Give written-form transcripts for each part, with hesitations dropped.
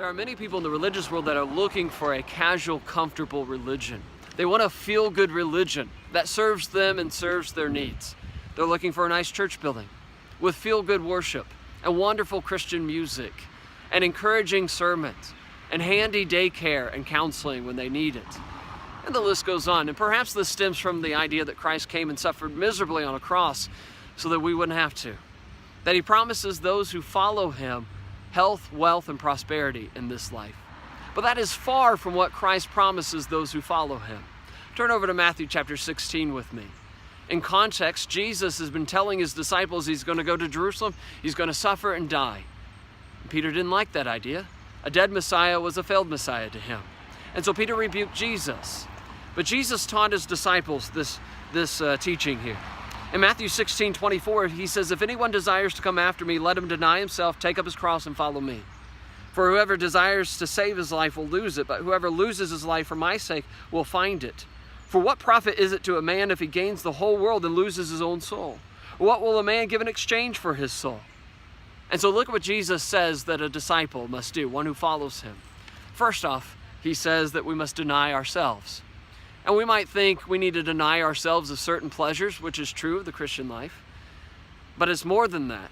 There are many people in the religious world that are looking for a casual, comfortable religion. They want a feel-good religion that serves them and serves their needs. They're looking for a nice church building with feel-good worship and wonderful Christian music and encouraging sermons and handy daycare and counseling when they need it. And the list goes on. And perhaps this stems from the idea that Christ came and suffered miserably on a cross so that we wouldn't have to. That he promises those who follow him health, wealth, and prosperity in this life. But that is far from what Christ promises those who follow him. Turn over to Matthew chapter 16 with me. In context, Jesus has been telling his disciples he's going to go to Jerusalem, he's going to suffer and die. And Peter didn't like that idea. A dead Messiah was a failed Messiah to him. And so Peter rebuked Jesus. But Jesus taught his disciples this teaching here. In Matthew 16:24, he says, "If anyone desires to come after me, let him deny himself, take up his cross, and follow me. For whoever desires to save his life will lose it, but whoever loses his life for my sake will find it. For what profit is it to a man if he gains the whole world and loses his own soul? What will a man give in exchange for his soul?" And so look at what Jesus says that a disciple must do, one who follows him. First off, he says that we must deny ourselves. And we might think we need to deny ourselves of certain pleasures, which is true of the Christian life. But it's more than that.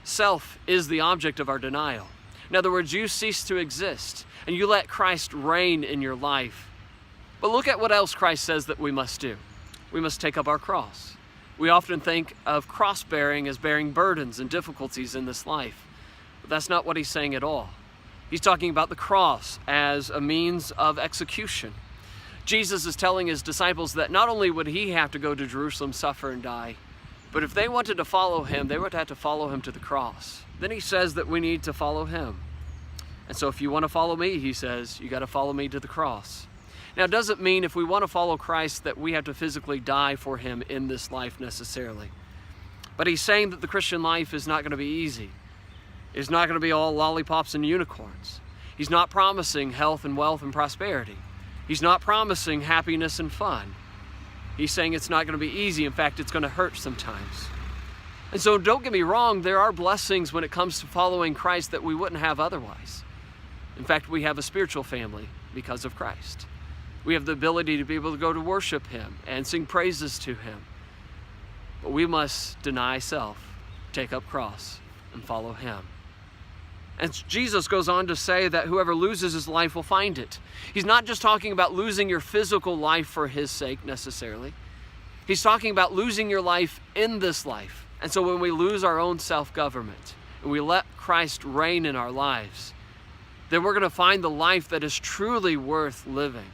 Self is the object of our denial. In other words, you cease to exist and you let Christ reign in your life. But look at what else Christ says that we must do. We must take up our cross. We often think of cross-bearing as bearing burdens and difficulties in this life. But that's not what he's saying at all. He's talking about the cross as a means of execution. Jesus is telling his disciples that not only would he have to go to Jerusalem, suffer and die, but if they wanted to follow him, they would have to follow him to the cross. Then he says that we need to follow him. And so if you want to follow me, he says, you got to follow me to the cross. Now, it doesn't mean if we want to follow Christ that we have to physically die for him in this life necessarily. But he's saying that the Christian life is not going to be easy. It's not going to be all lollipops and unicorns. He's not promising health and wealth and prosperity. He's not promising happiness and fun. He's saying it's not going to be easy. In fact, it's going to hurt sometimes. And so don't get me wrong, there are blessings when it comes to following Christ that we wouldn't have otherwise. In fact, we have a spiritual family because of Christ. We have the ability to be able to go to worship him and sing praises to him. But we must deny self, take up cross, and follow him. And Jesus goes on to say that whoever loses his life will find it. He's not just talking about losing your physical life for his sake necessarily. He's talking about losing your life in this life. And so when we lose our own self-government and we let Christ reign in our lives, then we're going to find the life that is truly worth living.